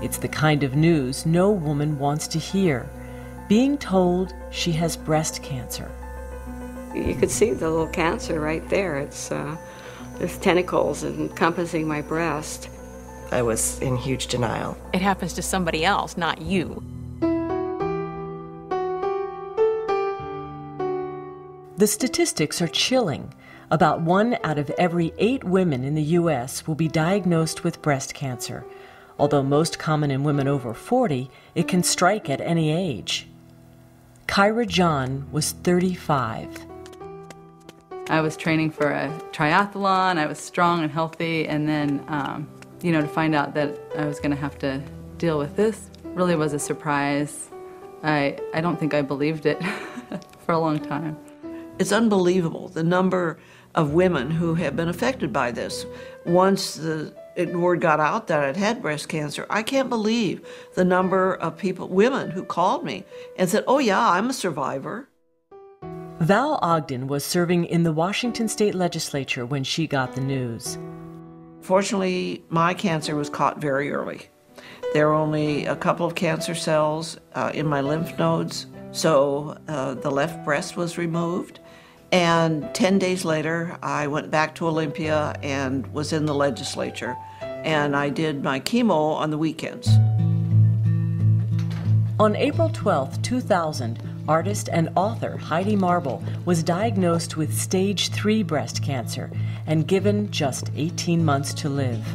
It's the kind of news no woman wants to hear, being told she has breast cancer. You could see the little cancer right there. There's tentacles encompassing my breast. I was in huge denial. It happens to somebody else, not you. The statistics are chilling. About 1 out of every 8 women in the U.S. will be diagnosed with breast cancer. Although most common in women over 40, it can strike at any age. Kyra John was 35. I was training for a triathlon. I was strong and healthy, and then, to find out that I was going to have to deal with this really was a surprise. I don't think I believed it for a long time. It's unbelievable, the number of women who have been affected by this. Once the word got out that I'd had breast cancer, I can't believe the number of women who called me and said, "Oh yeah, I'm a survivor." Val Ogden was serving in the Washington State Legislature when she got the news. Fortunately, my cancer was caught very early. There were only a couple of cancer cells in my lymph nodes, so the left breast was removed. And 10 days later, I went back to Olympia and was in the legislature. And I did my chemo on the weekends. On April 12, 2000, artist and author Heidi Marble was diagnosed with stage 3 breast cancer and given just 18 months to live.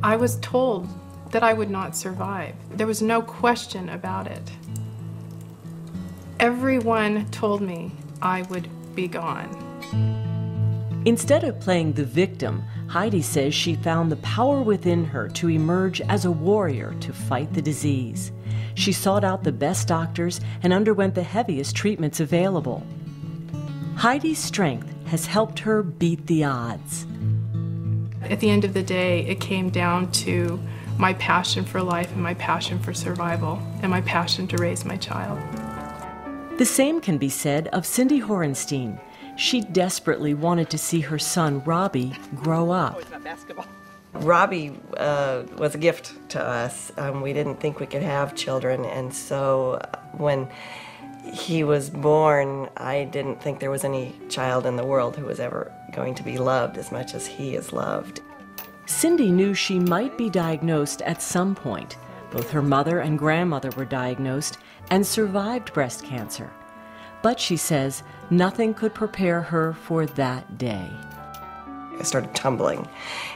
I was told that I would not survive. There was no question about it. Everyone told me I would be gone. Instead of playing the victim, Heidi says she found the power within her to emerge as a warrior to fight the disease. She sought out the best doctors and underwent the heaviest treatments available. Heidi's strength has helped her beat the odds. At the end of the day, it came down to my passion for life and my passion for survival and my passion to raise my child. The same can be said of Cindy Horenstein. She desperately wanted to see her son, Robbie, grow up. Robbie was a gift to us. We didn't think we could have children, and so when he was born, I didn't think there was any child in the world who was ever going to be loved as much as he is loved. Cindy knew she might be diagnosed at some point. Both her mother and grandmother were diagnosed and survived breast cancer. But she says nothing could prepare her for that day. I started tumbling,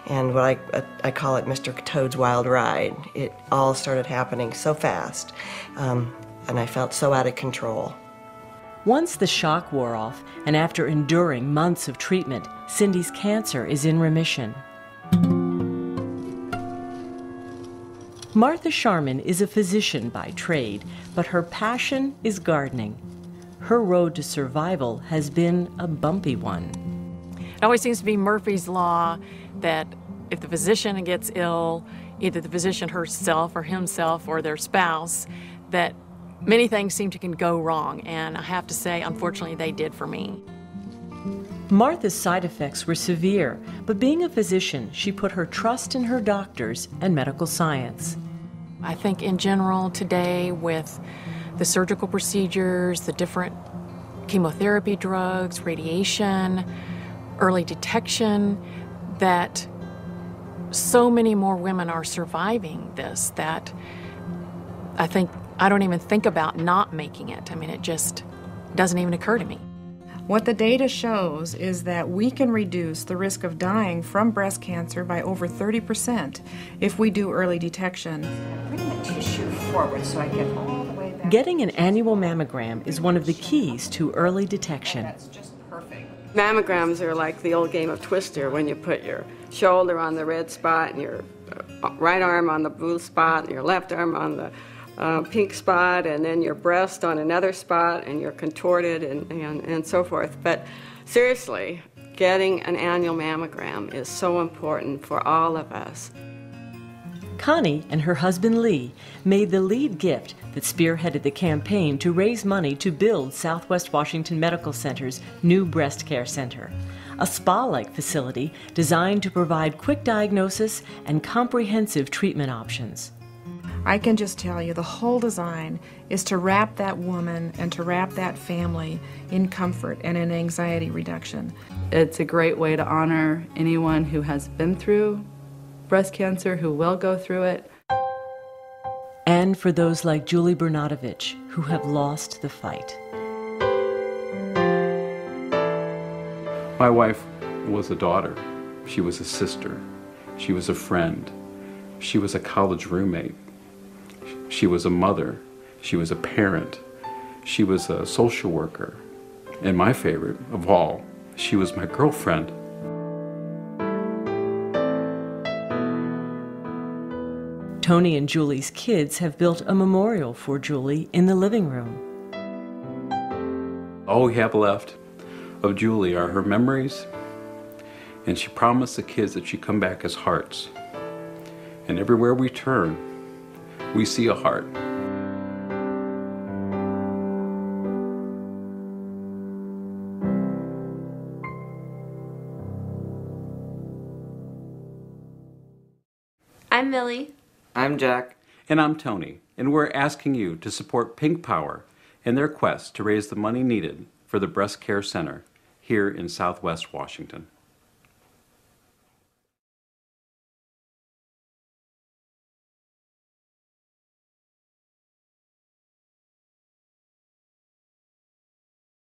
and what I call it Mr. Toad's Wild Ride. It all started happening so fast, and I felt so out of control. Once the shock wore off, and after enduring months of treatment, Cindy's cancer is in remission. Martha Sharman is a physician by trade, but her passion is gardening. Her road to survival has been a bumpy one. It always seems to be Murphy's Law that if the physician gets ill, either the physician herself or himself or their spouse, that many things seem to can go wrong. And I have to say, unfortunately, they did for me. Martha's side effects were severe, but being a physician, she put her trust in her doctors and medical science. I think in general today, with the surgical procedures, the different chemotherapy drugs, radiation, early detection, that so many more women are surviving this that I don't even think about not making it. I mean, it just doesn't even occur to me. What the data shows is that we can reduce the risk of dying from breast cancer by over 30% if we do early detection. Bring the tissue forward so I get all the way back. Getting an annual mammogram is one of the keys to early detection. That's just perfect. Mammograms are like the old game of Twister, when you put your shoulder on the red spot and your right arm on the blue spot and your left arm on the pink spot, and then your breast on another spot, and you're contorted and so forth. But seriously, getting an annual mammogram is so important for all of us. Connie and her husband Lee made the lead gift that spearheaded the campaign to raise money to build Southwest Washington Medical Center's new breast care center, a spa-like facility designed to provide quick diagnosis and comprehensive treatment options. I can just tell you the whole design is to wrap that woman and to wrap that family in comfort and in anxiety reduction. It's a great way to honor anyone who has been through breast cancer, who will go through it. And for those like Julie Bernadovich who have lost the fight. My wife was a daughter. She was a sister. She was a friend. She was a college roommate. She was a mother. She was a parent. She was a social worker. And my favorite of all, she was my girlfriend. Tony and Julie's kids have built a memorial for Julie in the living room. All we have left of Julie are her memories, and she promised the kids that she'd come back as hearts. And everywhere we turn, we see a heart. I'm Millie. I'm Jack. And I'm Tony, and we're asking you to support Pink Power in their quest to raise the money needed for the Breast Care Center here in Southwest Washington.